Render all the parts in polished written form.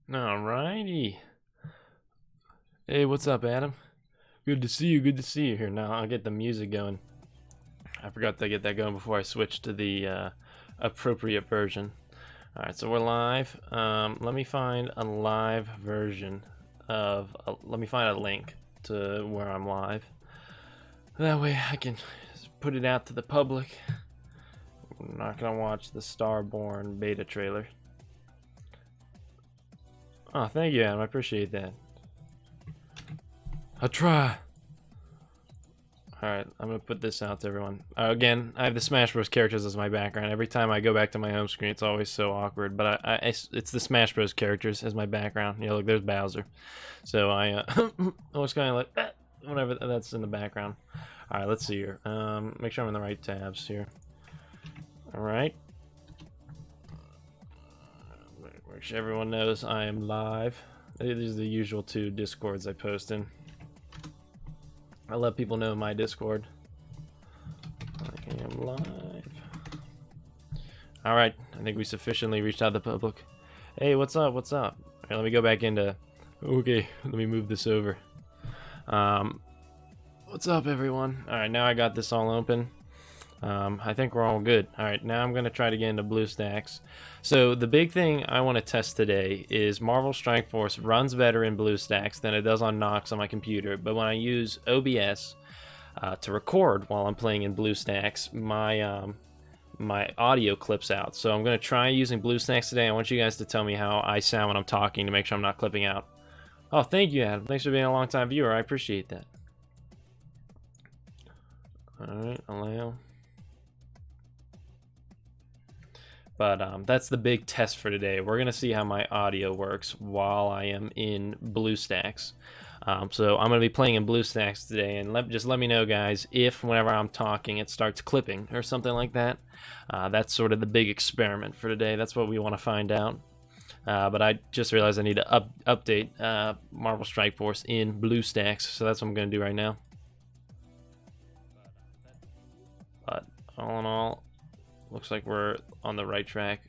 Alrighty. Hey, what's up, Adam? Good to see you. Good to see you here. Now I'll get the music going. I forgot to get that going before I switched to the appropriate version. Alright, so we're live. Let me find a live version of. Let me find a link to where I'm live. That way I can put it out to the public. I'm not gonna watch the Starborn beta trailer. Oh, thank you, Adam. I appreciate that. I'll try. Alright, I'm gonna put this out to everyone. Again, I have the Smash Bros. Characters as my background. Every time I go back to my home screen, it's always so awkward. But it's the Smash Bros. Characters as my background. You know, look, there's Bowser. So I always kind of like, whatever that's in the background. Alright, let's see here. Make sure I'm in the right tabs here. Alright. Make sure everyone knows I am live. These are the usual two Discords I post in. I let people know in my Discord. I am live. Alright, I think we sufficiently reached out to the public. Hey, what's up? What's up? Alright, let me go back into. Okay, let me move this over. What's up, everyone? Alright, now I got this all open. I think we're all good. Alright, now I'm going to try to get into BlueStacks. So the big thing I want to test today is Marvel Strike Force runs better in BlueStacks than it does on Nox on my computer, but when I use OBS to record while I'm playing in BlueStacks, my audio clips out. So I'm going to try using BlueStacks today. I want you guys to tell me how I sound when I'm talking to make sure I'm not clipping out. Oh, thank you, Adam. Thanks for being a long-time viewer. I appreciate that. Alright, allow. But that's the big test for today. We're going to see how my audio works while I am in BlueStacks. So I'm going to be playing in BlueStacks today, and just let me know, guys, if whenever I'm talking it starts clipping or something like that. That's sort of the big experiment for today. That's what we want to find out. But I just realized I need to update Marvel Strike Force in BlueStacks, so that's what I'm going to do right now. But all in all, looks like we're on the right track,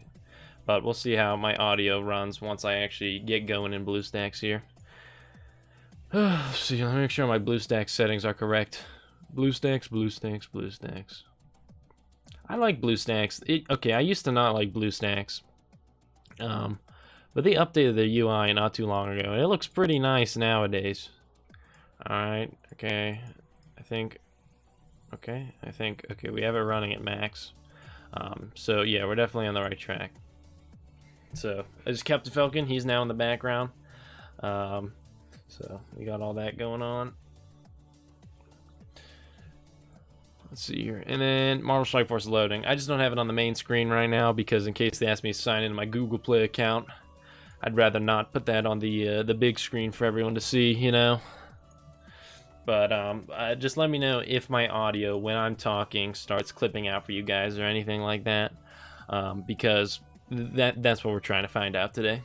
but we'll see how my audio runs once I actually get going in BlueStacks here. See, let me make sure my BlueStacks settings are correct. BlueStacks, BlueStacks, BlueStacks. I like BlueStacks. Okay, I used to not like BlueStacks, but they updated their UI not too long ago, and it looks pretty nice nowadays. Alright, okay, okay, we have it running at max. So yeah, we're definitely on the right track. So I just kept the Falcon. He's now in the background. So we got all that going on. Let's see here, and then Marvel Strike Force loading. I just don't have it on the main screen right now because in case they ask me to sign into my Google Play account, I'd rather not put that on the big screen for everyone to see, you know. But just let me know if my audio when I'm talking starts clipping out for you guys or anything like that, because that's what we're trying to find out today.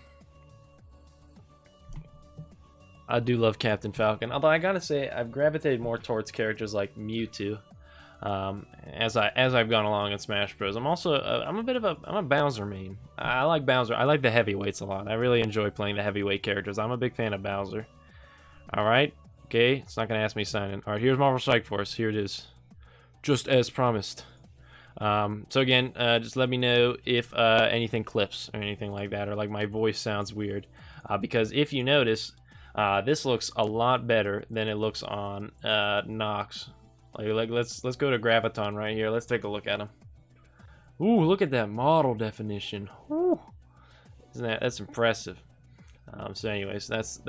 I do love Captain Falcon, although I gotta say I've gravitated more towards characters like Mewtwo as I've gone along in Smash Bros. I'm also I'm a Bowser main. I like Bowser. I like the heavyweights a lot. I really enjoy playing the heavyweight characters. I'm a big fan of Bowser. All right. Okay, it's not going to ask me to sign in. Alright, here's Marvel Strike Force. Here it is. Just as promised. So again, just let me know if anything clips or anything like that, or like my voice sounds weird. Because if you notice, this looks a lot better than it looks on Nox. Like let's go to Graviton right here. Let's take a look at him. Ooh, look at that model definition. Ooh. That's impressive. So anyways, that's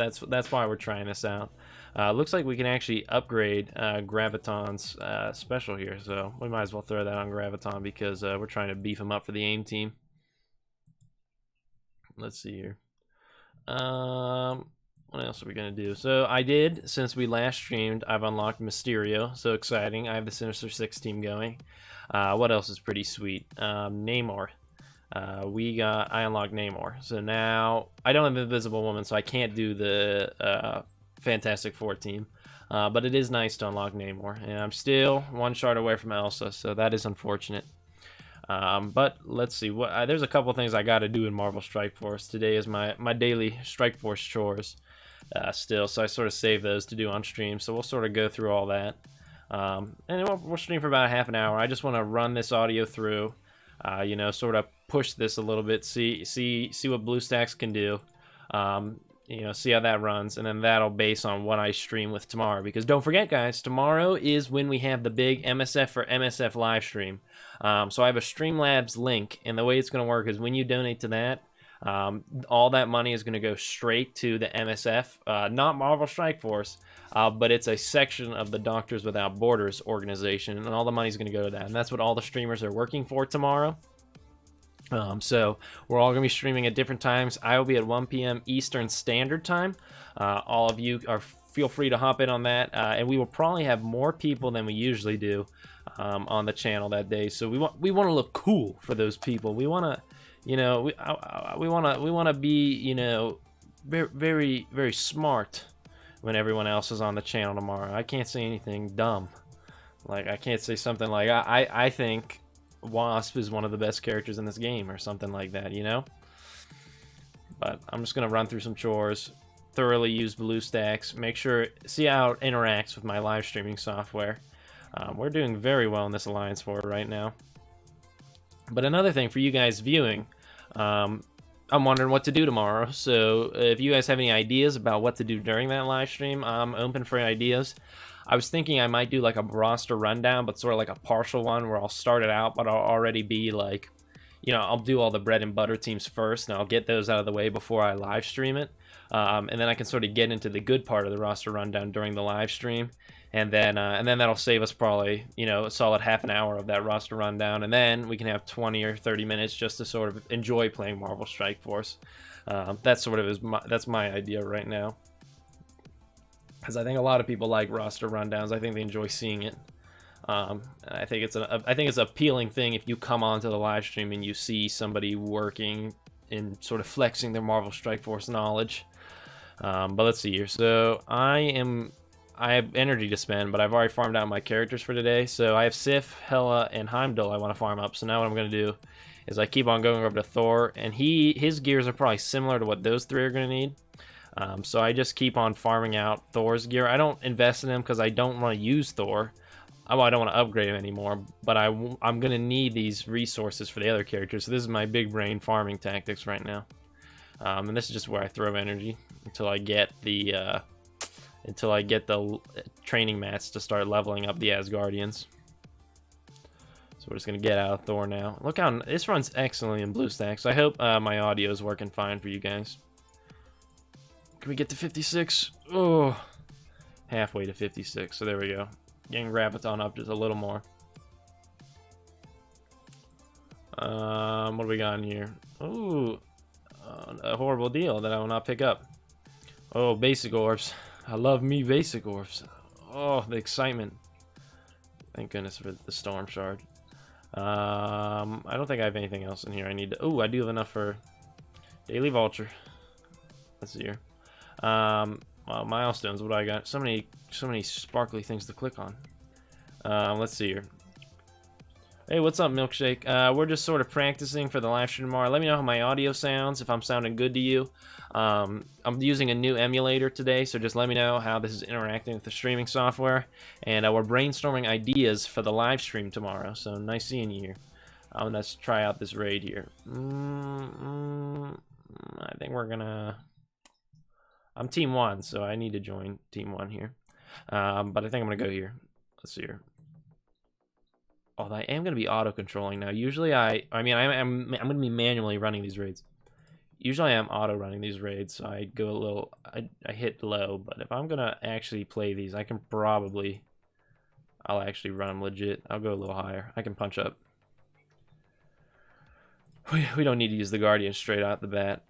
why we're trying this out. Looks like we can actually upgrade Graviton's special here, so we might as well throw that on Graviton because we're trying to beef him up for the AIM team. Let's see here. What else are we gonna do? So I did, since we last streamed, I've unlocked Mysterio. So exciting! I have the Sinister Six team going. What else is pretty sweet? Namor. I unlocked Namor. So now I don't have Invisible Woman, so I can't do the Fantastic Four team. But it is nice to unlock Namor, and I'm still one shard away from Elsa, so that is unfortunate. But let's see. There's a couple things I got to do in Marvel Strike Force. Today is my daily Strike Force chores still, so I sort of save those to do on stream. So we'll sort of go through all that. And we'll stream for about a half an hour. I just want to run this audio through, you know, sort of push this a little bit, see what BlueStacks can do. You know, see how that runs, and then that'll base on what I stream with tomorrow. Because don't forget, guys, tomorrow is when we have the big MSF for MSF live stream. So I have a Streamlabs link, and the way it's going to work is when you donate to that, all that money is going to go straight to the MSF, not Marvel Strike Force, but it's a section of the Doctors Without Borders organization, and all the money is going to go to that. And that's what all the streamers are working for tomorrow. So we're all going to be streaming at different times. I will be at 1 p.m. Eastern Standard Time. All of you feel free to hop in on that, and we will probably have more people than we usually do on the channel that day. So we want to look cool for those people. We want to, you know, we want to be, you know, very, very smart when everyone else is on the channel tomorrow. I can't say anything dumb. Like, I can't say something like I think Wasp is one of the best characters in this game or something like that, you know. But I'm just gonna run through some chores, thoroughly use BlueStacks, see how it interacts with my live streaming software. We're doing very well in this alliance war right now. But another thing for you guys viewing, I'm wondering what to do tomorrow. So if you guys have any ideas about what to do during that live stream, I'm open for ideas. I was thinking I might do like a roster rundown, but sort of like a partial one where I'll start it out, but I'll already be like, you know, I'll do all the bread and butter teams first, and I'll get those out of the way before I live stream it. And then I can sort of get into the good part of the roster rundown during the live stream. And then that'll save us probably, you know, a solid half an hour of that roster rundown. And then we can have 20 or 30 minutes just to sort of enjoy playing Marvel Strike Force. That's my idea right now. Because I think a lot of people like roster rundowns. I think they enjoy seeing it. I think it's an appealing thing if you come onto the live stream and you see somebody working and sort of flexing their Marvel Strike Force knowledge. But let's see here. So I have energy to spend, but I've already farmed out my characters for today. So I have Sif, Hela, and Heimdall I want to farm up. So now what I'm going to do is I keep on going over to Thor, and his gears are probably similar to what those three are going to need. So I just keep on farming out Thor's gear. I don't invest in him because I don't want to use Thor. I don't want to upgrade him anymore, but I'm going to need these resources for the other characters. So this is my big brain farming tactics right now. And this is just where I throw energy until I get the training mats to start leveling up the Asgardians. So we're just going to get out of Thor now. Look how this runs excellently in BlueStacks. I hope my audio is working fine for you guys. Can we get to 56? Oh, halfway to 56. So there we go. Getting Graviton up just a little more. What do we got in here? Ooh, a horrible deal that I will not pick up. Oh, basic orbs. I love me basic orbs. Oh, the excitement. Thank goodness for the storm shard. I don't think I have anything else in here I need to... Oh, I do have enough for daily vulture. Let's see here. Well, milestones, what do I got? So many sparkly things to click on. Let's see here. Hey, what's up, Milkshake? We're just sort of practicing for the live stream tomorrow. Let me know how my audio sounds, if I'm sounding good to you. I'm using a new emulator today, so just let me know how this is interacting with the streaming software. And we're brainstorming ideas for the live stream tomorrow, so nice seeing you here. Let's try out this raid here. I think we're gonna... I'm Team 1, so I need to join Team 1 here. But I think I'm gonna go here. Let's see here. Oh, I am gonna be auto-controlling now. Usually I'm gonna be manually running these raids. Usually I'm auto-running these raids, so I go a little... I hit low, but if I'm gonna actually play these, I can probably... I'll actually run them legit. I'll go a little higher. I can punch up. We don't need to use the Guardian straight out the bat.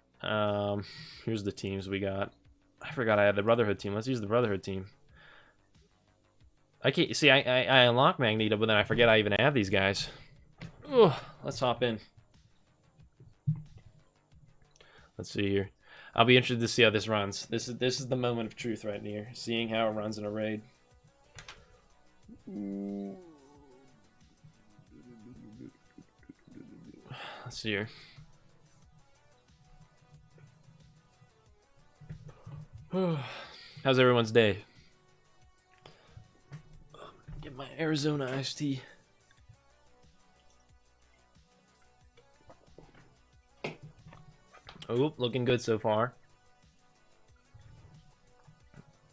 Here's the teams we got. I forgot I had the Brotherhood team. Let's use the Brotherhood team. I can't see. I unlock Magneto, but then I forget I even have these guys. Ooh, let's hop in. Let's see here. I'll be interested to see how this runs. This is the moment of truth right here. Seeing how it runs in a raid. Let's see here. How's everyone's day? Get my Arizona iced tea. Oh, looking good so far.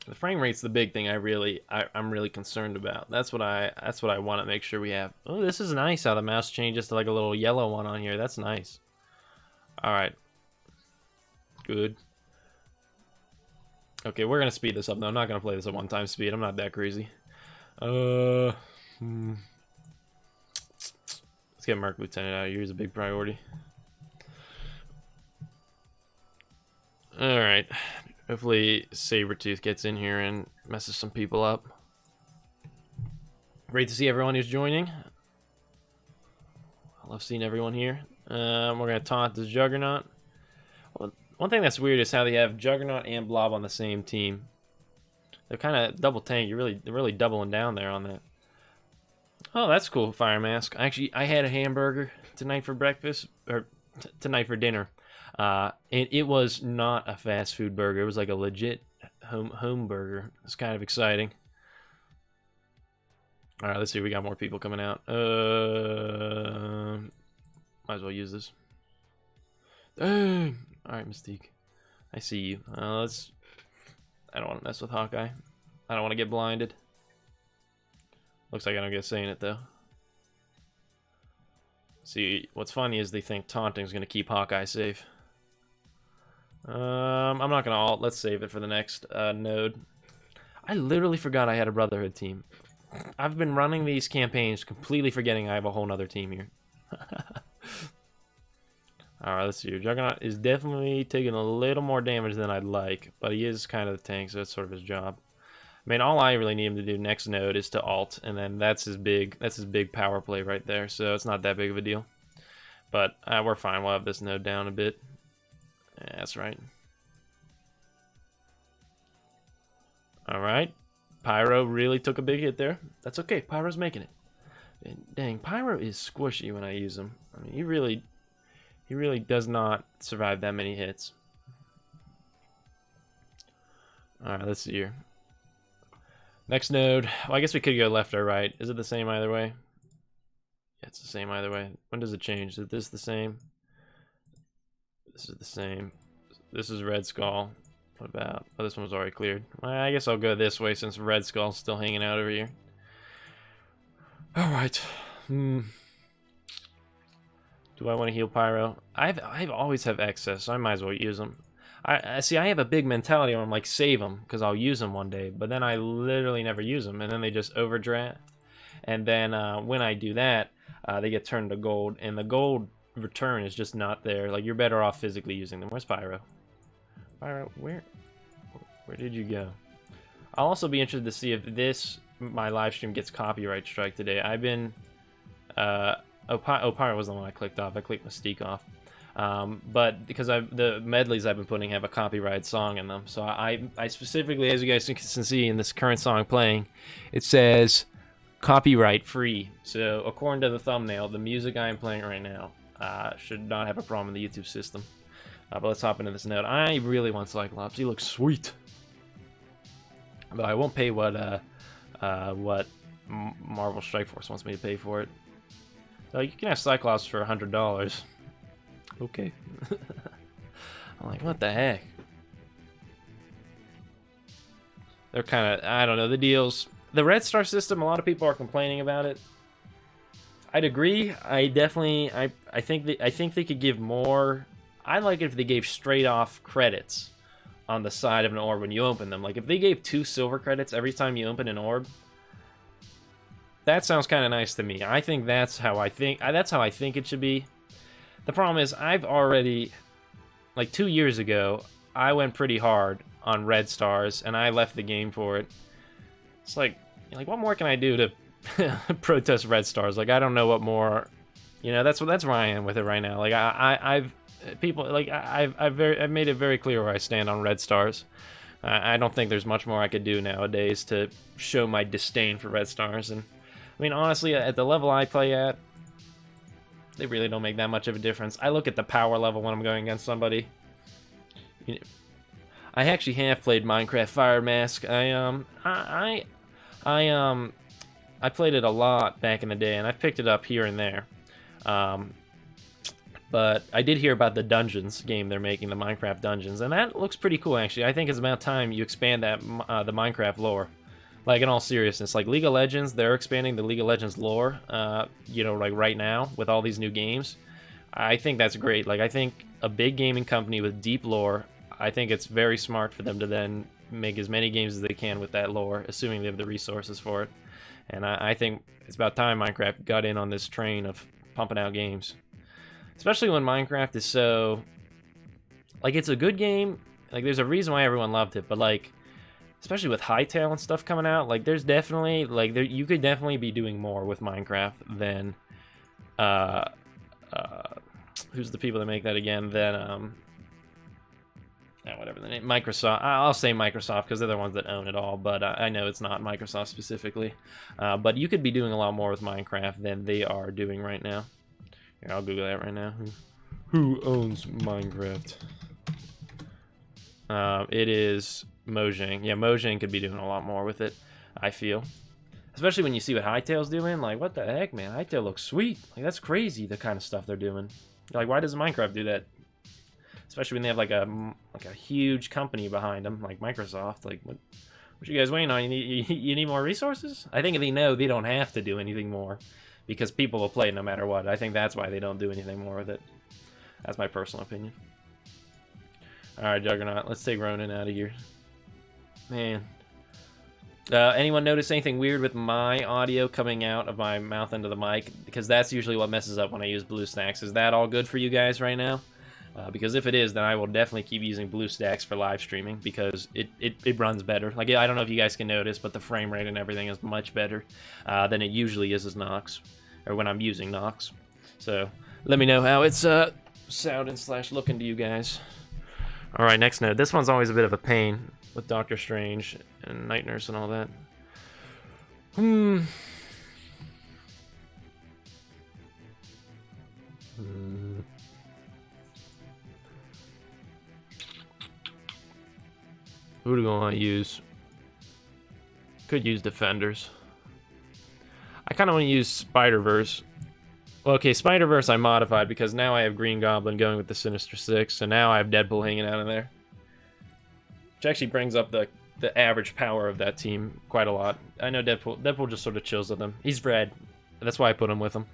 The frame rate's the big thing I'm really concerned about. That's what I want to make sure we have. Oh, this is nice how the mouse changes to like a little yellow one on here. That's nice. All right. Good. Okay, we're gonna speed this up though. I'm not gonna play this at 1x speed. I'm not that crazy. Let's get Merc Lieutenant out of here. He's a big priority. All right. Hopefully Sabretooth gets in here and messes some people up. Great to see everyone who's joining. I love seeing everyone here. We're going to taunt this Juggernaut. Well, one thing that's weird is how they have Juggernaut and Blob on the same team. They're kind of double tank. They're really doubling down there on that. Oh, that's cool, Fire Mask. Actually, I had a hamburger tonight for breakfast, or tonight for dinner. And it was not a fast food burger. It was like a legit home burger. It's kind of exciting. All right, let's see. We got more people coming out. Might as well use this. Dang. All right, Mystique. I see you. I don't want to mess with Hawkeye. I don't want to get blinded. Looks like I don't get saying it though. See, what's funny is they think taunting is going to keep Hawkeye safe. I'm not gonna ult. Let's save it for the next node. I literally forgot I had a Brotherhood team. I've been running these campaigns completely forgetting I have a whole nother team here. Alright, let's see here. Juggernaut is definitely taking a little more damage than I'd like, but he is kind of the tank, so that's sort of his job. I mean, all I really need him to do next node is to ult, and then that's his big power play right there, so it's not that big of a deal. But we're fine. We'll have this node down a bit. Yeah, that's right. Alright. Pyro really took a big hit there. That's okay. Pyro's making it. And dang, Pyro is squishy when I use him. I mean, he really does not survive that many hits. Alright, let's see here. Next node. Well, I guess we could go left or right. Is it the same either way? Yeah, it's the same either way. When does it change? Is this the same? This is the same. This is Red Skull. What about... Oh, this one was already cleared. Well, I guess I'll go this way since Red Skull's still hanging out over here. Alright. Do I want to heal Pyro? I've always have excess, so I might as well use them. I see, I have a big mentality where I'm like, save them, because I'll use them one day. But then I literally never use them, and then they just overdraft. And then when I do that, they get turned to gold, and the gold return is just not there. Like, you're better off physically using them. Where's Pyro? Pyro, where did you go? I'll also be interested to see if my live stream gets copyright strike today. I've been Pyro was the one I clicked off. I clicked Mystique off. But because the medleys I've been putting have a copyrighted song in them, so I specifically, as you guys can see in this current song playing, it says copyright free. So according to the thumbnail, the music I am playing right now should not have a problem in the YouTube system. But let's hop into this node. I really want Cyclops. He looks sweet. But I won't pay what Marvel Strike Force wants me to pay for it. So you can have Cyclops for $100. Okay. I'm like, what the heck? They're kind of, I don't know, the deals. The Red Star system, a lot of people are complaining about it. I'd agree. I think they could give more. I like it if they gave straight off credits on the side of an orb when you open them. Like if they gave 2 silver credits every time you open an orb, that sounds kind of nice to me. I think that's how I think it should be. The problem is I've already, like 2 years ago, I went pretty hard on Red Stars and I left the game for it. It's like what more can I do to protest Red Stars? Like I don't know what more, that's where I am with it right now. Like I've made it very clear where I stand on Red Stars. I don't think there's much more I could do nowadays to show my disdain for Red Stars. And I mean honestly, at the level I play at, They really don't make that much of a difference. I look at the power level when I'm going against somebody. You know, I actually have played Minecraft Fire Mask. I played it a lot back in the day, and I picked it up here and there. But I did hear about the Dungeons game they're making, the Minecraft Dungeons, and that looks pretty cool, actually. I think it's about time you expand that the Minecraft lore. Like, in all seriousness, like League of Legends, they're expanding the League of Legends lore, you know, like right now with all these new games. I think that's great. Like, I think a big gaming company with deep lore, I think it's very smart for them to then make as many games as they can with that lore, assuming they have the resources for it. And I think it's about time Minecraft got in on this train of pumping out games. Especially when Minecraft is so... Like, it's a good game. Like, there's a reason why everyone loved it. But, like, especially with Hytale and stuff coming out, like, there's definitely... Like, you could definitely be doing more with Minecraft than... who's the people that make that again? Than, whatever the name... Microsoft. I'll say Microsoft because they're the ones that own it all. But I know it's not Microsoft specifically. But you could be doing a lot more with Minecraft than they are doing right now. Here, I'll Google that right now. Who owns Minecraft? It is Mojang. Yeah, Mojang could be doing a lot more with it, I feel. Especially when you see what Hytale's doing. Like, what the heck, man? Hytale looks sweet. Like, that's crazy, the kind of stuff they're doing. Like, why does Minecraft do that? Especially when they have, like a huge company behind them, like Microsoft. Like, what you guys waiting on? You need more resources? I think they know they don't have to do anything more. Because people will play no matter what. I think that's why they don't do anything more with it. That's my personal opinion. Alright, Juggernaut. Let's take Ronan out of here. Man. Anyone notice anything weird with my audio coming out of my mouth into the mic? Because that's usually what messes up when I use BlueStacks. Is that all good for you guys right now? Because if it is, then I will definitely keep using BlueStacks for live streaming. Because it runs better. Like, I don't know if you guys can notice, but the frame rate and everything is much better than it usually is as Nox. Or when I'm using Nox. So, let me know how it's sounding / looking to you guys. Alright, next note. This one's always a bit of a pain with Doctor Strange and Night Nurse and all that. Who do I want to use? Could use Defenders. I kind of want to use Spider-Verse. Well, okay, Spider-Verse I modified because now I have Green Goblin going with the Sinister Six, so now I have Deadpool hanging out of there. Which actually brings up the average power of that team quite a lot. I know Deadpool just sort of chills with him. He's red. That's why I put him with him.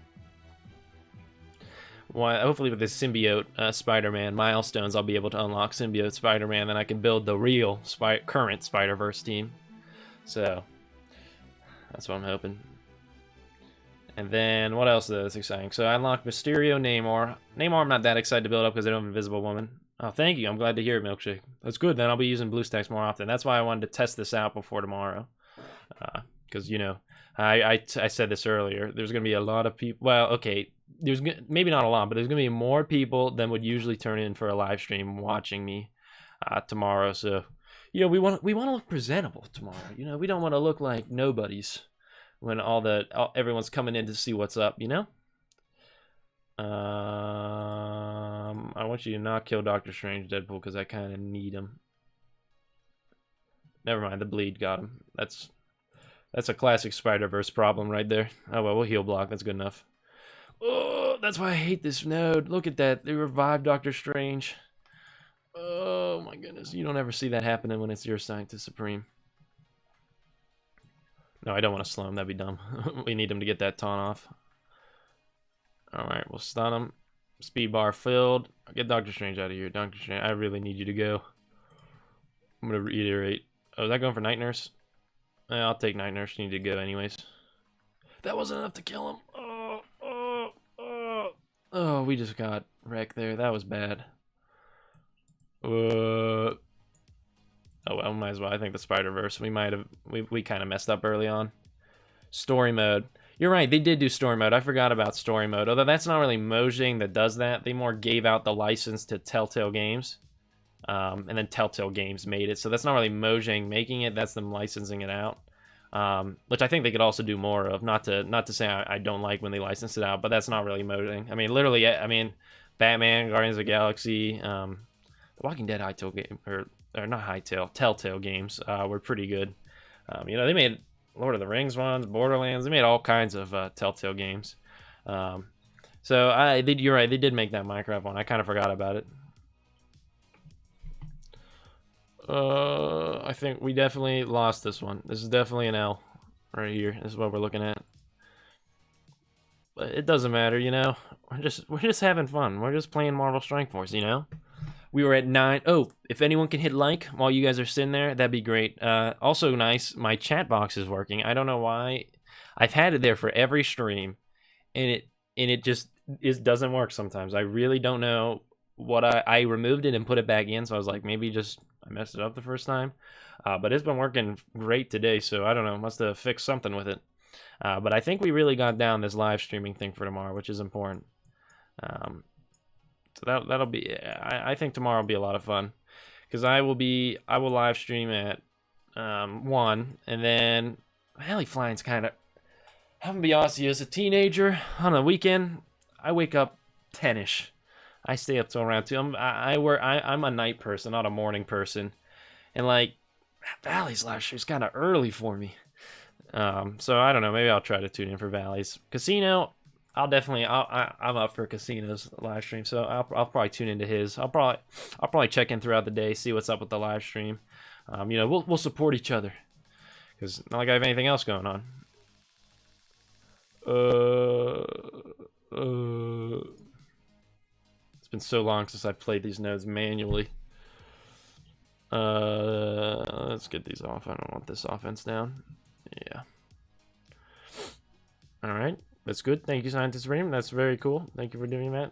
Well, hopefully with this symbiote Spider-Man milestones, I'll be able to unlock symbiote Spider-Man, then I can build the real current Spider-Verse team. So, that's what I'm hoping. And then, what else is exciting? So I unlocked Mysterio, Namor. Namor I'm not that excited to build up because I don't have Invisible Woman. Oh, thank you. I'm glad to hear it, Milkshake. That's good. Then I'll be using BlueStacks more often. That's why I wanted to test this out before tomorrow. Because, you know, I said this earlier. There's going to be a lot of people. Well, okay. There's maybe not a lot, but there's going to be more people than would usually turn in for a live stream watching me tomorrow. So, you know, we want to look presentable tomorrow. You know, we don't want to look like nobodies when everyone's coming in to see what's up, you know? I want you to not kill Doctor Strange, Deadpool, because I kind of need him. Never mind, the bleed got him. That's a classic Spider-Verse problem right there. Oh well, we'll heal block. That's good enough. Oh, that's why I hate this node. Look at that. They revived Doctor Strange. Oh my goodness. You don't ever see that happening when it's your Scientist Supreme. No, I don't want to slow him. That'd be dumb. We need him to get that taunt off. Alright, we'll stun him. Speed bar filled. Get Doctor Strange out of here. Doctor Strange, I really need you to go. I'm going to reiterate. Oh, is that going for Night Nurse? I'll take Night Nurse. You need to go anyways. That wasn't enough to kill him. Oh, we just got wrecked there. That was bad. Oh well, might as well. I think the Spider-Verse. We kind of messed up early on. Story mode. You're right, they did do story mode. I forgot about story mode. Although that's not really Mojang that does that. They more gave out the license to Telltale Games. And then Telltale Games made it. So that's not really Mojang making it. That's them licensing it out. which I think they could also do more of. Not to say I don't like when they license it out, but that's not really moding. I mean, literally, I mean, Batman, Guardians of the Galaxy, the Walking Dead Hytale game, or not Hytale, Telltale games were pretty good. You know, they made Lord of the Rings ones, Borderlands. They made all kinds of Telltale games. So you're right. They did make that Minecraft one. I kind of forgot about it. I think we definitely lost this one. This is definitely an L right here. This is what we're looking at. But it doesn't matter, you know. We're just having fun. We're just playing Marvel Strike Force, you know. We were at 9. Oh, if anyone can hit like while you guys are sitting there, that'd be great. Also nice, my chat box is working. I don't know why. I've had it there for every stream, and it just doesn't work sometimes. I really don't know what I removed it and put it back in, so I was like, maybe just I messed it up the first time. But it's been working great today, so I don't know. Must have fixed something with it. But I think we really got down this live streaming thing for tomorrow, which is important. So that'll be. I think tomorrow will be a lot of fun, because I will live stream at 1, and then Valley Flying's kind of. I'm gonna be honest, as a teenager on a weekend, I wake up 10ish. I stay up till around 2. I'm a night person, not a morning person, and like Valley's live stream's kind of early for me. So I don't know. Maybe I'll try to tune in for Valley's Casino. I'm up for Casino's live stream, so I'll probably tune into his. I'll probably check in throughout the day, see what's up with the live stream. You know, we'll support each other, because not like I have anything else going on. It's been so long since I played these nodes manually. Let's get these off. I don't want this offense down. Yeah. All right. That's good. Thank you, Scientist Ream. That's very cool. Thank you for doing that.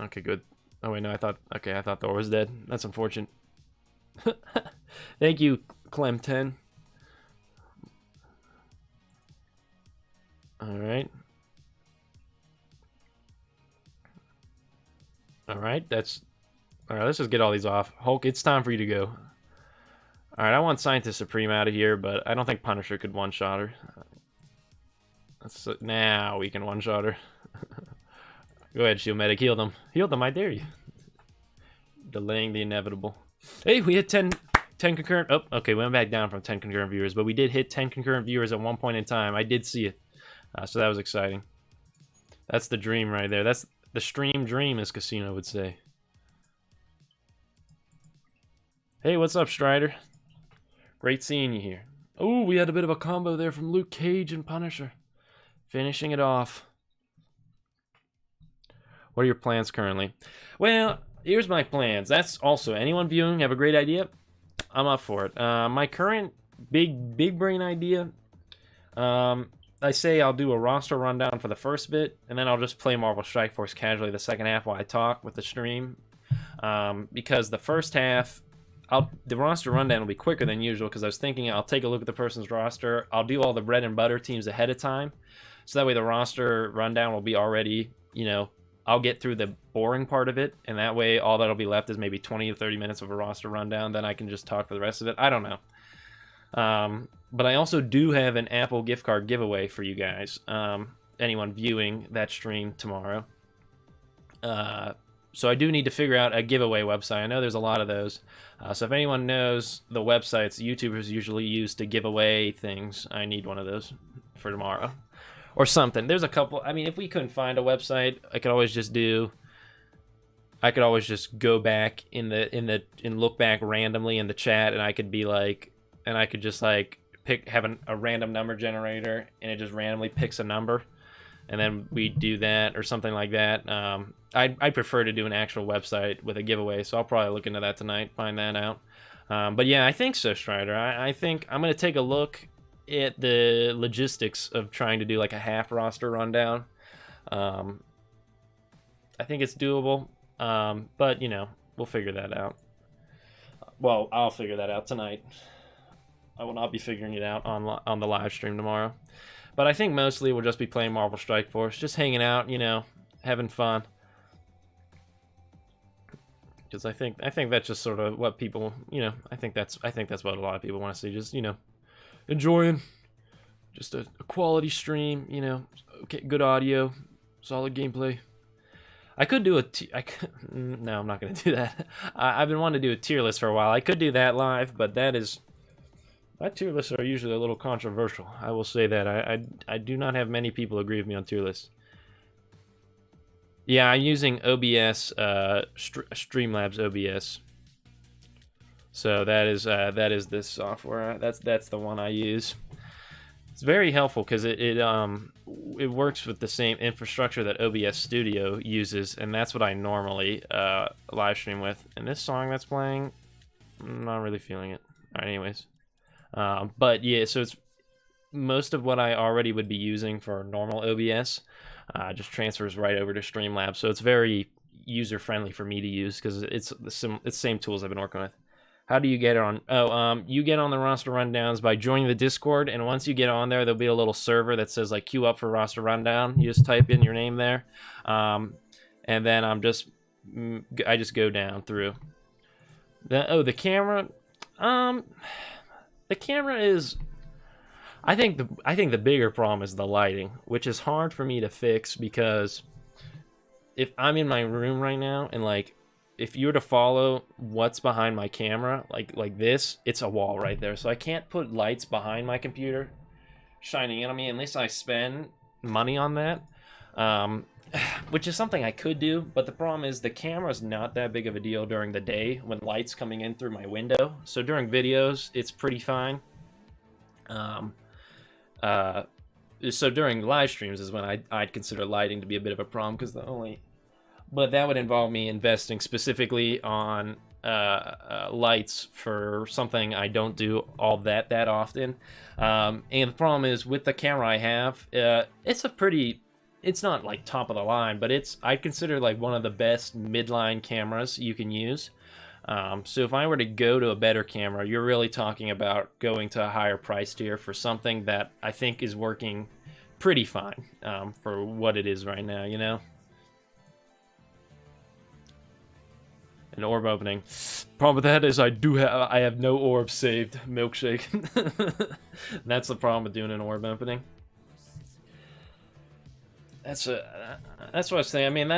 Okay, good. Oh, wait, no, I thought Thor was dead. That's unfortunate. Thank you, Clem10. Alright. Alright, Alright, let's just get all these off. Hulk, it's time for you to go. Alright, I want Scientist Supreme out of here, but I don't think Punisher could one-shot her. Now we can one-shot her. Go ahead, Shield Medic. Heal them. Heal them, I dare you. Delaying the inevitable. Hey, we hit 10 concurrent... Oh, okay, we went back down from 10 concurrent viewers, but we did hit 10 concurrent viewers at one point in time. I did see it. So that was exciting. That's the dream right there. That's the stream dream, as Casino would say. Hey, what's up, Strider? Great seeing you here. Oh, we had a bit of a combo there from Luke Cage and Punisher. Finishing it off. What are your plans currently? Well, here's my plans. That's also, anyone viewing have a great idea? I'm up for it. My current big brain idea, I say I'll do a roster rundown for the first bit, and then I'll just play Marvel Strike Force casually the second half while I talk with the stream. Because the first half, the roster rundown will be quicker than usual, because I was thinking I'll take a look at the person's roster. I'll do all the bread and butter teams ahead of time, so that way the roster rundown will be already, you know, I'll get through the boring part of it, and that way all that'll be left is maybe 20 to 30 minutes of a roster rundown. Then I can just talk for the rest of it. I don't know. But I also do have an Apple gift card giveaway for you guys. Anyone viewing that stream tomorrow. So I do need to figure out a giveaway website. I know there's a lot of those. So if anyone knows the websites YouTubers usually use to give away things, I need one of those for tomorrow. Or something. There's a couple. I mean, if we couldn't find a website, I could always just go back and look back randomly in the chat, and I could be like, and I could just like have a random number generator, and it just randomly picks a number, and then we do that or something like that. I prefer to do an actual website with a giveaway, so I'll probably look into that tonight, find that out. But yeah, I think so, Strider. I think I'm gonna take a look at the logistics of trying to do like a half roster rundown. I think it's doable, but you know, we'll figure that out. Well, I'll figure that out tonight. I will not be figuring it out on the live stream tomorrow. But I think mostly we'll just be playing Marvel Strike Force, just hanging out, you know, having fun. because I think that's just sort of what people, I think that's what a lot of people want to see. Just enjoying just a quality stream. Okay, good audio, solid gameplay. I could do no, I'm not gonna do that. I've been wanting to do a tier list for a while. I could do that live, but my tier lists are usually a little controversial. I will say that I do not have many people agree with me on tier lists. Yeah, I'm using OBS, Streamlabs OBS. So that is this software. That's the one I use. It's very helpful because it works with the same infrastructure that OBS Studio uses, and that's what I normally live stream with. And this song that's playing, I'm not really feeling it. All right, anyways. But yeah, so it's most of what I already would be using for normal OBS just transfers right over to Streamlabs. So it's very user friendly for me to use because it's the same tools I've been working with. How do you get on? You get on the roster rundowns by joining the Discord, and once you get on there, there'll be a little server that says like queue up for roster rundown. You just type in your name there, and then I just go down through. The camera. The camera is. I think the bigger problem is the lighting, which is hard for me to fix because if I'm in my room right now and like if you were to follow what's behind my camera, like this, it's a wall right there. So I can't put lights behind my computer shining in on me unless I spend money on that, which is something I could do. But the problem is the camera's not that big of a deal during the day when light's coming in through my window. So during videos, it's pretty fine. So during live streams is when I'd consider lighting to be a bit of a problem because but that would involve me investing specifically on lights for something I don't do all that often. And the problem is with the camera I have, it's not like top of the line, but I'd consider like one of the best midline cameras you can use. So if I were to go to a better camera, you're really talking about going to a higher price tier for something that I think is working pretty fine for what it is right now, An orb opening. Problem with that is I have no orbs saved. Milkshake. That's the problem with doing an orb opening. That's what I was saying. I mean,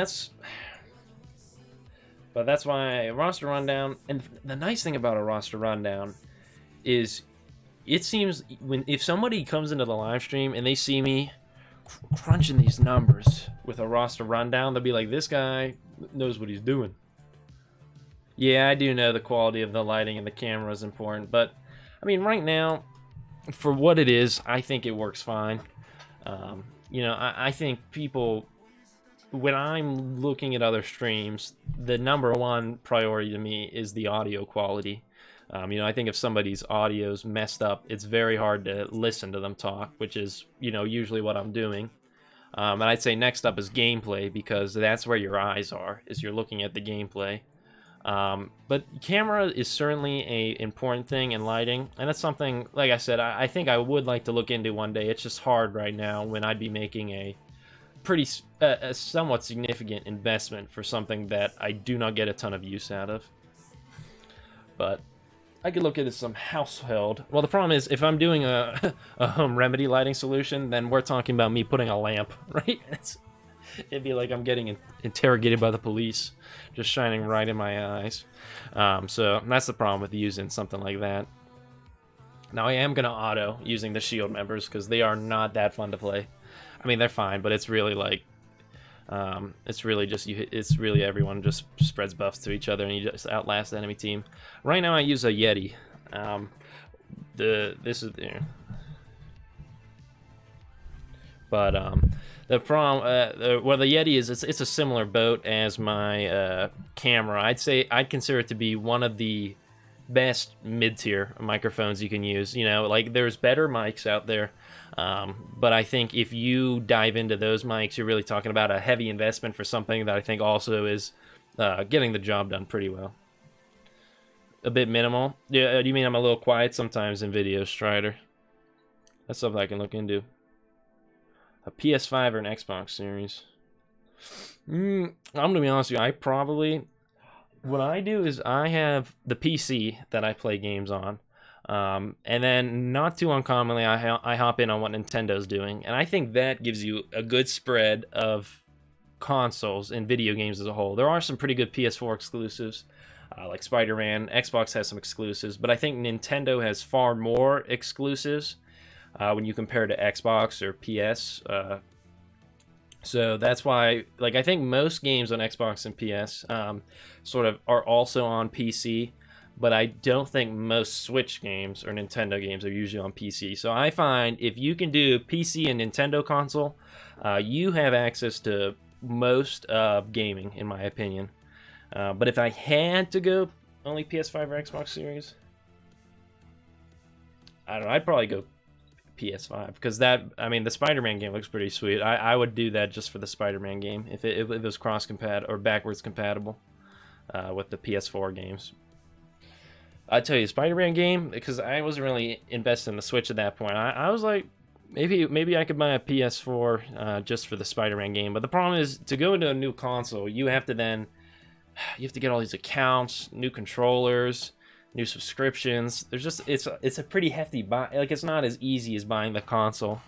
but that's why roster rundown. And the nice thing about a roster rundown is, it seems if somebody comes into the live stream and they see me crunching these numbers with a roster rundown, they'll be like, "This guy knows what he's doing." Yeah, I do know the quality of the lighting and the camera is important, but I mean, right now, for what it is, I think it works fine. I think people, when I'm looking at other streams, the number one priority to me is the audio quality. I think if somebody's audio's messed up, it's very hard to listen to them talk, which is, usually what I'm doing. And I'd say next up is gameplay, because that's where your eyes are, is you're looking at the gameplay. But camera is certainly a important thing in lighting, and that's something, like I said, I think I would like to look into one day. It's just hard right now when I'd be making a somewhat significant investment for something that I do not get a ton of use out of. But I could look into some household. Well, the problem is, if I'm doing a home remedy lighting solution, then we're talking about me putting a lamp, right? It'd be like I'm getting interrogated by the police, just shining right in my eyes. So that's the problem with using something like that. Now I am gonna auto using the shield members because they are not that fun to play. I mean, they're fine, but it's really like, it's really everyone just spreads buffs to each other and you just outlast the enemy team. Right now I use a Yeti. But the problem, the Yeti is, it's a similar boat as my camera. I'd consider it to be one of the best mid-tier microphones you can use. Like, there's better mics out there, but I think if you dive into those mics, you're really talking about a heavy investment for something that I think also is getting the job done pretty well. A bit minimal. Yeah, you mean I'm a little quiet sometimes in videos, Strider? That's something I can look into. A PS5 or an Xbox Series? I'm gonna be honest with you. what I do is I have the PC that I play games on. And then, not too uncommonly, I hop in on what Nintendo's doing. And I think that gives you a good spread of consoles and video games as a whole. There are some pretty good PS4 exclusives, like Spider-Man. Xbox has some exclusives, but I think Nintendo has far more exclusives when you compare to Xbox or PS. So that's why, like, I think most games on Xbox and PS sort of are also on PC, but I don't think most Switch games or Nintendo games are usually on PC. So I find if you can do PC and Nintendo console, you have access to most of gaming, in my opinion. But if I had to go only PS5 or Xbox Series, I don't know, I'd probably go PS5 because the Spider-Man game looks pretty sweet. I would do that just for the Spider-Man game if it was cross compatible or backwards compatible with the PS4 games. I tell you, Spider-Man game, because I wasn't really invested in the Switch at that point. I was like, maybe I could buy a PS4 just for the Spider-Man game. But the problem is, to go into a new console, you have to get all these accounts, new controllers, new subscriptions. It's a pretty hefty buy. Like, it's not as easy as buying the console.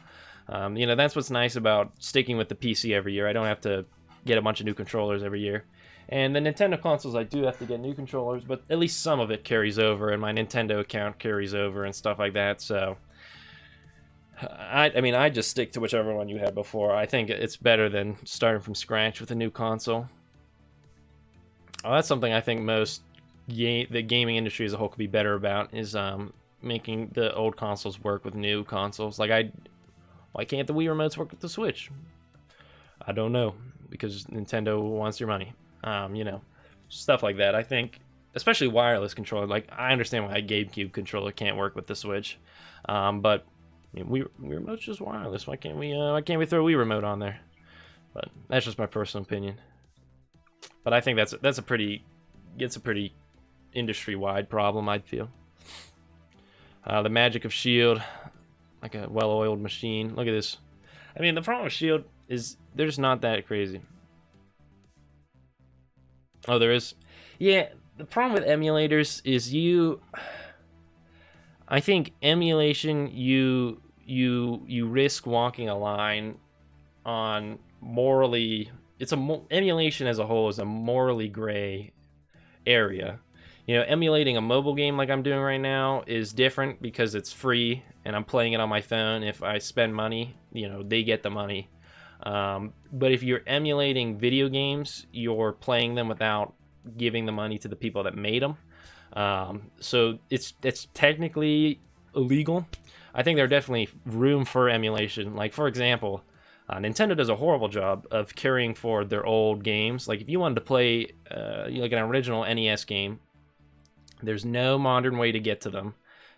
That's what's nice about sticking with the PC every year. I don't have to get a bunch of new controllers every year. And the Nintendo consoles, I do have to get new controllers, but at least some of it carries over, and my Nintendo account carries over and stuff like that. So I just stick to whichever one you had before. I think it's better than starting from scratch with a new console. That's something I think the gaming industry as a whole could be better about, is making the old consoles work with new consoles. Like, why can't the Wii remotes work with the Switch? I don't know, because Nintendo wants your money. Stuff like that. I think, especially wireless controller. Like, I understand why a GameCube controller can't work with the Switch, but Wii remote's just wireless. Why can't we throw a Wii remote on there? But that's just my personal opinion. But I think that's a pretty industry-wide problem, I'd feel. The magic of Shield, like a well-oiled machine. Look at this. The problem with Shield is they're just not that crazy. Oh, there is. Yeah, the problem with emulators is I think emulation, you risk walking a line on morally. Emulation as a whole is a morally gray area. Emulating a mobile game like I'm doing right now is different because it's free and I'm playing it on my phone. If I spend money, they get the money. But if you're emulating video games, you're playing them without giving the money to the people that made them. So it's technically illegal. I think there's definitely room for emulation. Like, for example, Nintendo does a horrible job of carrying forward their old games. Like, if you wanted to play like an original NES game, there's no modern way to get to them.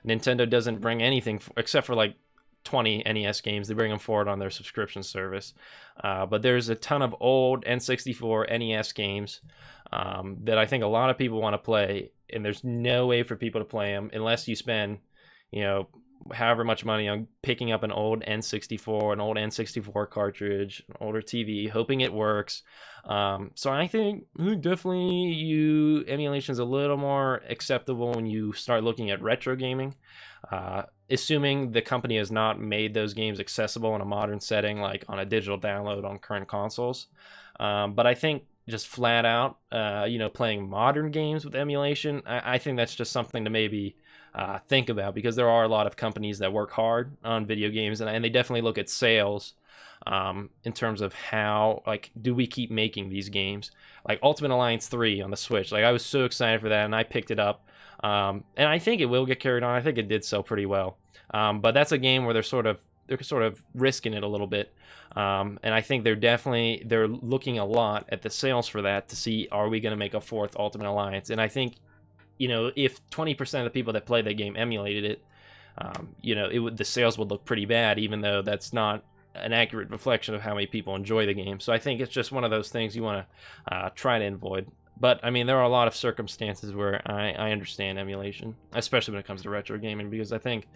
Nintendo doesn't bring anything except for like 20 NES games. They bring them forward on their subscription service. But there's a ton of old N64 NES games that I think a lot of people want to play, and there's no way for people to play them unless you spend, however much money on picking up an old N64 cartridge, an older TV, hoping it works. So I think definitely emulation is a little more acceptable when you start looking at retro gaming, assuming the company has not made those games accessible in a modern setting, like on a digital download on current consoles. But I think just flat out, playing modern games with emulation, I think that's just something to maybe think about, because there are a lot of companies that work hard on video games, and they definitely look at sales in terms of how, like, do we keep making these games? Like Ultimate Alliance 3 on the Switch, like, I was so excited for that, and I picked it up, and I think it will get carried on. I think it did sell pretty well, but that's a game where they're sort of risking it a little bit, and I think they're looking a lot at the sales for that to see, are we going to make a fourth Ultimate Alliance? And I think, if 20% of the people that play that game emulated it, the sales would look pretty bad, even though that's not an accurate reflection of how many people enjoy the game. So I think it's just one of those things you want to try to avoid. But there are a lot of circumstances where I understand emulation, especially when it comes to retro gaming, because I think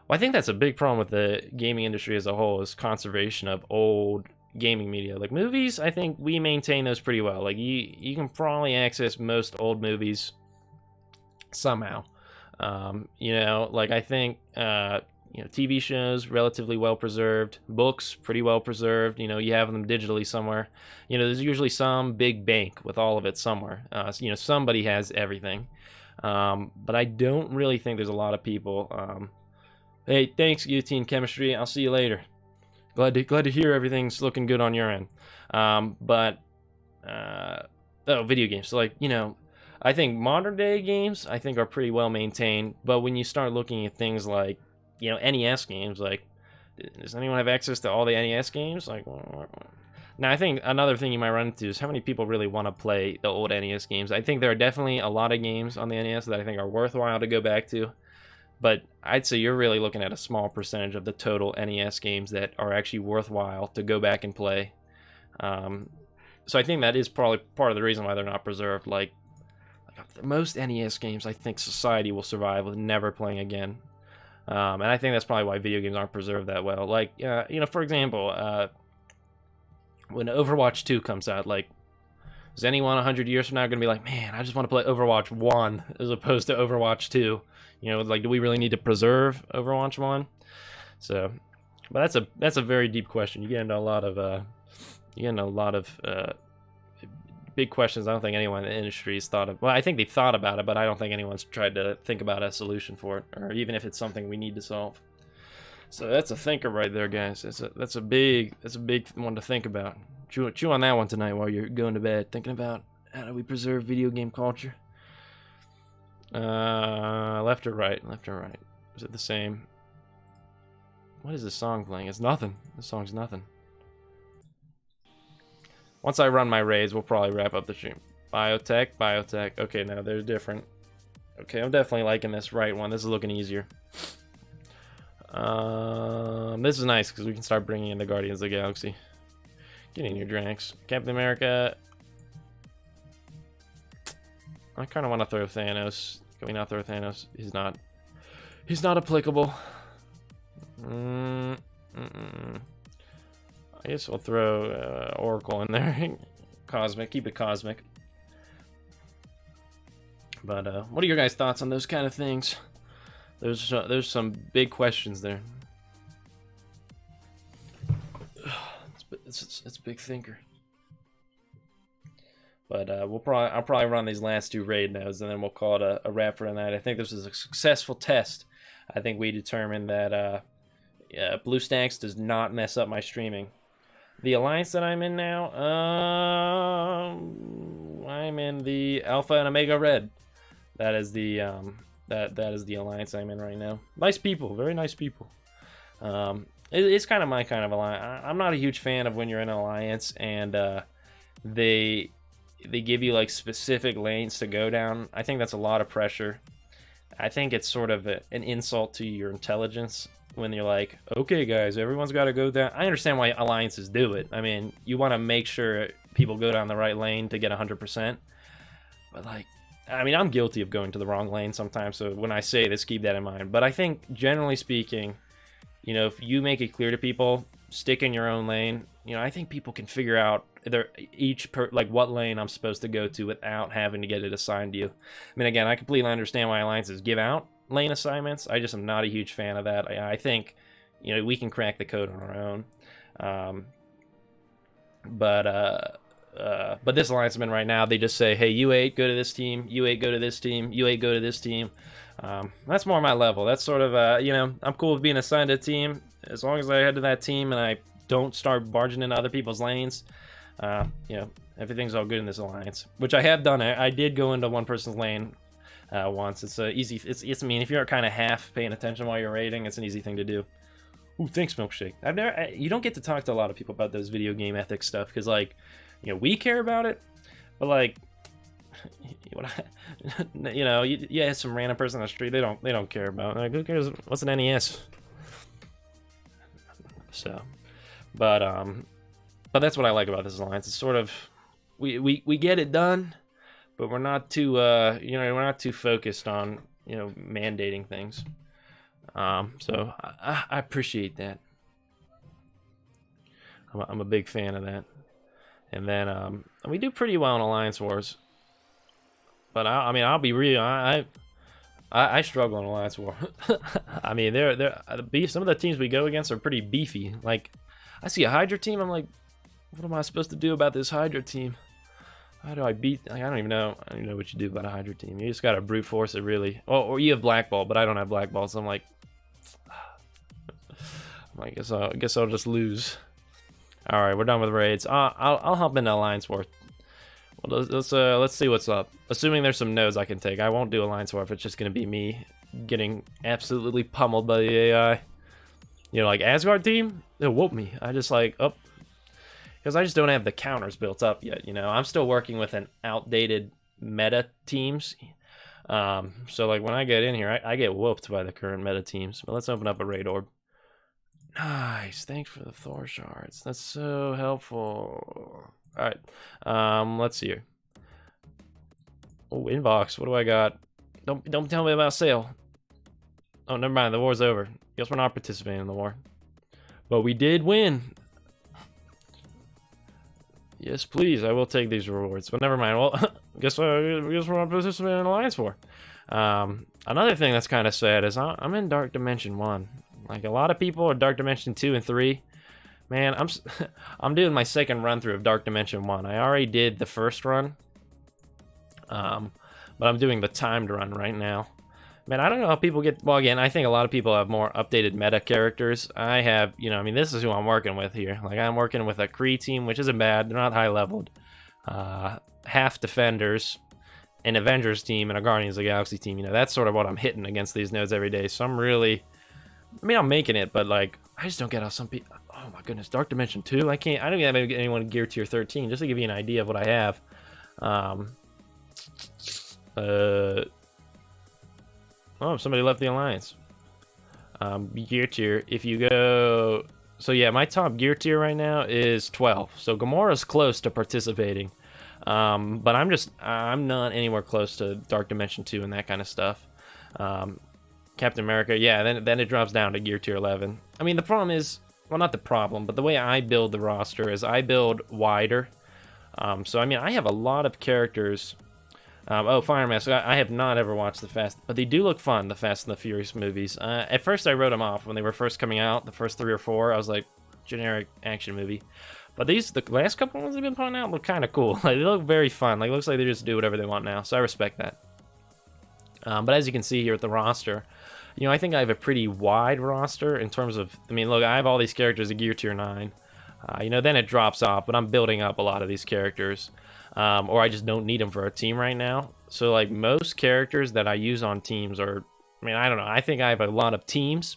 that's a big problem with the gaming industry as a whole, is conservation of old gaming media. Like movies, I think we maintain those pretty well. Like you can probably access most old movies somehow. You know, like I think you know, TV shows relatively well preserved, books pretty well preserved. You know, you have them digitally somewhere. You know, there's usually some big bank with all of it somewhere. You know, somebody has everything. But I don't really think there's a lot of people. Hey, thanks, Guillotine Chemistry. I'll see you later. Glad to hear everything's looking good on your end. Video games. So, like, you know, I think modern day games I think are pretty well maintained. But when you start looking at things like, you know, NES games, like, does anyone have access to all the NES games? Like, now I think another thing you might run into is how many people really want to play the old NES games. I think there are definitely a lot of games on the NES that I think are worthwhile to go back to. But I'd say you're really looking at a small percentage of the total NES games that are actually worthwhile to go back and play. So I think that is probably part of the reason why they're not preserved. Like most NES games, I think society will survive with never playing again. And I think that's probably why video games aren't preserved that well. Like, you know, for example, when Overwatch 2 comes out, like, is anyone 100 years from now going to be like, man, I just want to play Overwatch 1 as opposed to Overwatch 2? You know, like, do we really need to preserve Overwatch 1? So, but that's a very deep question. You get into a lot of big questions. I don't think anyone in the industry has thought of. Well, I think they've thought about it, but I don't think anyone's tried to think about a solution for it, or even if it's something we need to solve. So that's a thinker right there, guys. That's a big one to think about. Chew on that one tonight while you're going to bed, thinking about how do we preserve video game culture. Left or right? Left or right? Is it the same? What is this song playing? It's nothing. This song's nothing. Once I run my raids, we'll probably wrap up the stream. Biotech. Okay, no, they're different. Okay, I'm definitely liking this right one. This is looking easier. This is nice because we can start bringing in the Guardians of the Galaxy. Get in your Dranks. Captain America. I kind of want to throw Thanos. Can we not throw Thanos? He's not applicable. I guess we'll throw Oracle in there. Cosmic. Keep it cosmic. But what are your guys' thoughts on those kind of things? There's some big questions there. It's a big thinker. But I'll probably run these last two raid nodes, and then we'll call it a wrap for the night. I think this was a successful test. I think we determined that BlueStacks does not mess up my streaming. The alliance that I'm in now, I'm in the Alpha and Omega Red. That is the that is the alliance I'm in right now. Nice people, very nice people. It's kind of my kind of alliance. I'm not a huge fan of when you're in an alliance and they give you like specific lanes to go down. I think that's a lot of pressure. I think it's sort of an insult to your intelligence when you're like, okay guys, everyone's got to go down. I understand why alliances do it. I mean, you want to make sure people go down the right lane to get 100%. But like, I mean, I'm guilty of going to the wrong lane sometimes, so when I say this, keep that in mind. But I think, generally speaking, you know, if you make it clear to people, stick in your own lane, you know, I think people can figure out like what lane I'm supposed to go to without having to get it assigned to you. I mean, again, I completely understand why alliances give out lane assignments. I just am not a huge fan of that. I think, you know, we can crack the code on our own. But this alliance I'm in right now, they just say, hey, you 8, go to this team, you 8, go to this team, you 8, go to this team. That's more my level. That's sort of, you know, I'm cool with being assigned a team as long as I head to that team and I don't start barging into other people's lanes. You know, everything's all good in this alliance, which I have done. I did go into one person's lane once. It's easy. It's I mean, if you're kind of half paying attention while you're raiding, it's an easy thing to do. Ooh, thanks, Milkshake. You don't get to talk to a lot of people about those video game ethics stuff because, like, you know, we care about it, but like, you know, you ask some random person on the street, they don't care about it. Like, who cares? What's an NES? So, but that's what I like about this alliance. It's sort of we get it done, but we're not too you know, we're not too focused on, you know, mandating things. So I appreciate that. I'm a big fan of that. And then we do pretty well in Alliance Wars. But I mean, I'll be real. I struggle in Alliance War. I mean, some of the teams we go against are pretty beefy. Like, I see a Hydra team. I'm like, what am I supposed to do about this Hydra team? How do I beat? Like, I don't even know. I don't even know what you do about a Hydra team. You just gotta brute force it, really. Oh, or you have Black Ball, but I don't have Black Ball, so I'm like, I guess I'll just lose. All right, we're done with raids. I'll hop into Alliance War. Well, let's see what's up. Assuming there's some nodes I can take, I won't do Alliance War if it's just gonna be me getting absolutely pummeled by the AI. You know, like Asgard team, they'll whoop me. I just like up. Because I just don't have the counters built up yet, you know. I'm still working with an outdated meta teams. So, like, when I get in here, I get whooped by the current meta teams. But let's open up a raid orb. Nice. Thanks for the Thor shards. That's so helpful. All right. Let's see here. Oh, inbox. What do I got? Don't tell me about sale. Oh, never mind. The war's over. Guess we're not participating in the war. But we did win. Yes, please. I will take these rewards. But never mind. Well, guess we're not participating in Alliance War. Another thing that's kind of sad is I'm in Dark Dimension 1. Like, a lot of people are Dark Dimension 2 and 3. Man, I'm doing my second run through of Dark Dimension 1. I already did the first run. But I'm doing the timed run right now. Man, I don't know how people get... Well, again, I think a lot of people have more updated meta characters. I have, you know, I mean, this is who I'm working with here. Like, I'm working with a Kree team, which isn't bad. They're not high-leveled. Half Defenders, an Avengers team, and a Guardians of the Galaxy team. You know, that's sort of what I'm hitting against these nodes every day. So I'm really... I mean, I'm making it, but, like, I just don't get how some people... Oh, my goodness, Dark Dimension 2? I don't even have anyone gear tier 13, just to give you an idea of what I have. Oh, somebody left the alliance. Gear tier. If you go... So yeah, my top gear tier right now is 12. So Gamora's close to participating. But I'm not anywhere close to Dark Dimension 2 and that kind of stuff. Captain America, yeah, then it drops down to gear tier 11. I mean, the problem is... Well, not the problem, but the way I build the roster is I build wider. So, I mean, I have a lot of characters... oh, Fire Mask. I have not ever watched the Fast, but they do look fun, the Fast and the Furious movies. At first, I wrote them off when they were first coming out. The first 3 or 4, I was like, generic action movie. But the last couple ones they've been putting out look kind of cool. Like, they look very fun. Like, it looks like they just do whatever they want now. So I respect that. But as you can see here with the roster, you know, I think I have a pretty wide roster in terms of. I mean, look, I have all these characters at gear tier 9. You know, then it drops off, but I'm building up a lot of these characters. Or I just don't need them for a team right now. So, like, most characters that I use on teams are, I mean, I don't know. I think I have a lot of teams.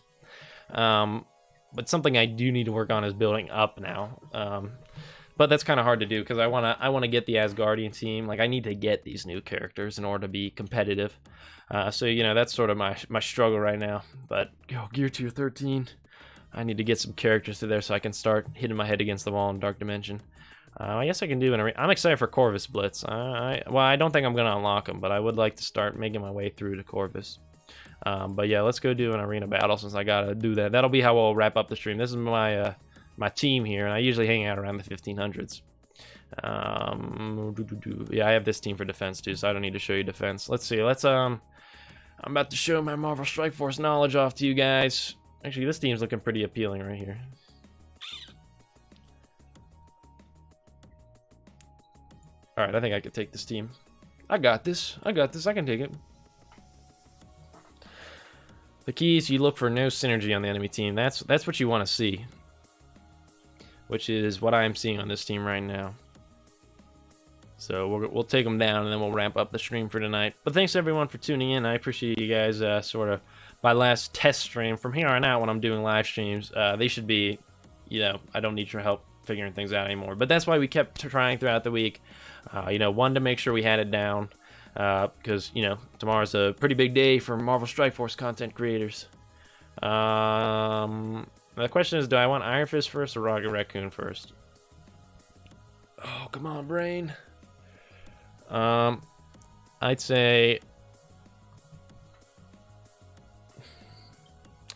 But something I do need to work on is building up now. But that's kind of hard to do because I wanna get the Asgardian team. Like, I need to get these new characters in order to be competitive. So, you know, that's sort of my struggle right now. But, gear tier 13. I need to get some characters to there so I can start hitting my head against the wall in Dark Dimension. I guess I can do an... I'm excited for Corvus Blitz. Well, I don't think I'm going to unlock them, but I would like to start making my way through to Corvus. But yeah, let's go do an arena battle since I got to do that. That'll be how we'll wrap up the stream. This is my my team here, and I usually hang out around the 1500s. Yeah, I have this team for defense too, so I don't need to show you defense. Let's see. I'm about to show my Marvel Strike Force knowledge off to you guys. Actually, this team's looking pretty appealing right here. Alright, I think I can take this team. I got this. I can take it. The key is you look for no synergy on the enemy team. That's what you want to see. Which is what I am seeing on this team right now. So we'll take them down and then we'll ramp up the stream for tonight. But thanks everyone for tuning in. I appreciate you guys sort of my last test stream. From here on out when I'm doing live streams, they should be, you know, I don't need your help figuring things out anymore. But that's why we kept trying throughout the week. You know, one, to make sure we had it down. Because, you know, tomorrow's a pretty big day for Marvel Strike Force content creators. The question is, do I want Iron Fist first or Rocket Raccoon first? Oh, come on, brain. I'd say...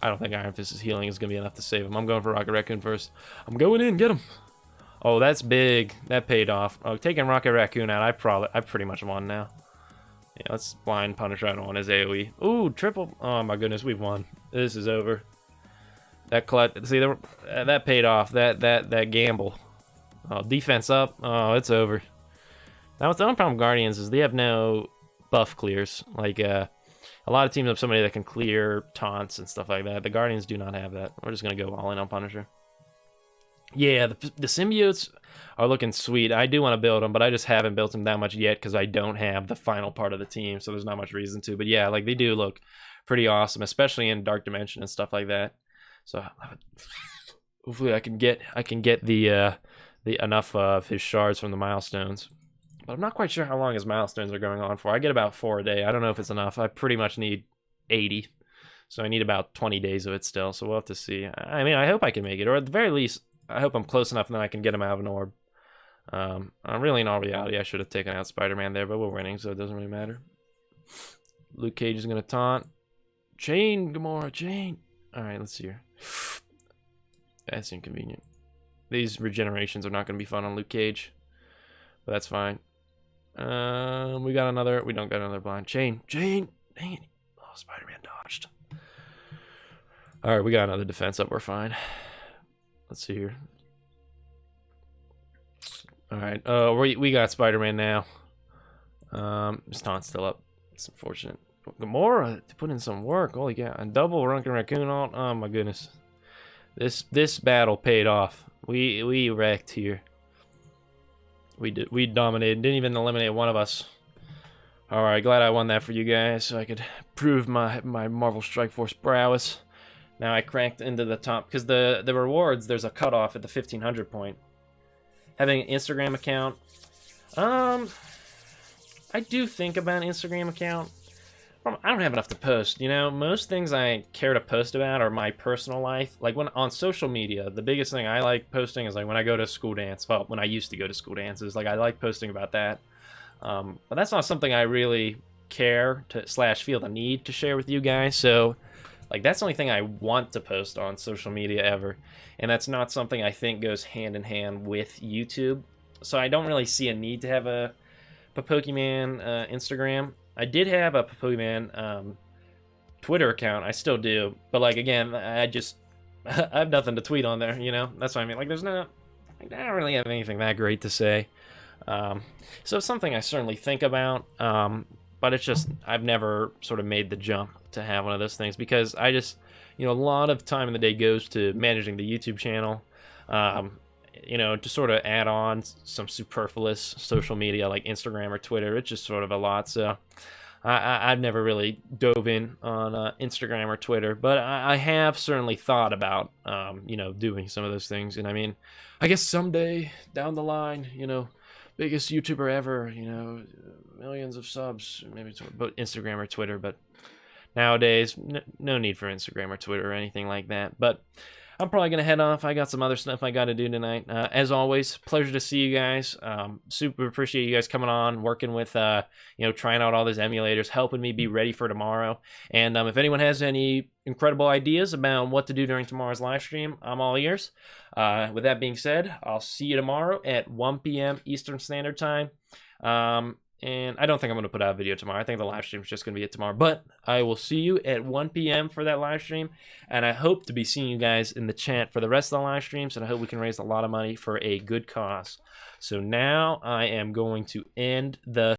I don't think Iron Fist's healing is going to be enough to save him. I'm going for Rocket Raccoon first. I'm going in, get him. Oh, that's big. That paid off. Oh, taking Rocket Raccoon out, I pretty much won now. Yeah, let's blind punish right on his AoE. Ooh, triple. Oh my goodness, we've won. This is over. That clutch. See, that paid off. That gamble. Oh, defense up. Oh, it's over. Now, the only problem with Guardians is they have no buff clears. Like, a lot of teams have somebody that can clear taunts and stuff like that. The Guardians do not have that. We're just going to go all in on Punisher. Yeah, the symbiotes are looking sweet. I do want to build them, but I just haven't built them that much yet because I don't have the final part of the team, so there's not much reason to. But yeah, like, they do look pretty awesome, especially in Dark Dimension and stuff like that. So hopefully I can get the enough of his shards from the milestones. But I'm not quite sure how long his milestones are going on for. I get about 4 a day. I don't know if it's enough. I pretty much need 80. So I need about 20 days of it still. So we'll have to see. I mean, I hope I can make it. Or at the very least, I hope I'm close enough and then I can get him out of an orb. Really, in all reality, I should have taken out Spider-Man there. But we're winning, so it doesn't really matter. Luke Cage is going to taunt. Chain, Gamora, chain. Alright, let's see here. That's inconvenient. These regenerations are not going to be fun on Luke Cage. But that's fine. We got another. We don't got another blind. Chain. Dang it. Oh, Spider-Man dodged. Alright, we got another defense up. We're fine. Let's see here. Alright. We got Spider-Man now. His taunt's still up. It's unfortunate. Gamora to put in some work. Holy cow. And double Runkin' Raccoon on. Oh my goodness. This battle paid off. We wrecked here. We dominated. Didn't even eliminate one of us. Alright, glad I won that for you guys so I could prove my Marvel Strike Force prowess. Now I cranked into the top because the rewards, there's a cutoff at the 1500 point. Having an Instagram account. I do think about an Instagram account. I don't have enough to post, you know. Most things I care to post about are my personal life. Like when on social media, the biggest thing I like posting is like when I go to school dance. Well, when I used to go to school dances, like I like posting about that. But that's not something I really care to / feel the need to share with you guys. So, like that's the only thing I want to post on social media ever, and that's not something I think goes hand in hand with YouTube. So I don't really see a need to have a Pokemon Instagram. I did have a Pokemon Twitter account. I still do. But, like, again, I have nothing to tweet on there, you know? That's what I mean. Like, I don't really have anything that great to say. So it's something I certainly think about. But it's just, I've never sort of made the jump to have one of those things. Because I just, you know, a lot of time in the day goes to managing the YouTube channel. You know, to sort of add on some superfluous social media like Instagram or Twitter. It's just sort of a lot. So I've never really dove in on Instagram or Twitter, but I have certainly thought about, you know, doing some of those things. And I mean, I guess someday down the line, you know, biggest YouTuber ever, you know, millions of subs, maybe but Instagram or Twitter. But nowadays, no need for Instagram or Twitter or anything like that. But I'm probably going to head off. I got some other stuff I got to do tonight. As always, pleasure to see you guys. Super appreciate you guys coming on, working with, you know, trying out all these emulators, helping me be ready for tomorrow. And if anyone has any incredible ideas about what to do during tomorrow's live stream, I'm all ears. With that being said, I'll see you tomorrow at 1 p.m. Eastern Standard Time. And I don't think I'm going to put out a video tomorrow. I think the live stream is just going to be it tomorrow. But I will see you at 1 p.m. for that live stream. And I hope to be seeing you guys in the chat for the rest of the live streams. And I hope we can raise a lot of money for a good cause. So now I am going to end the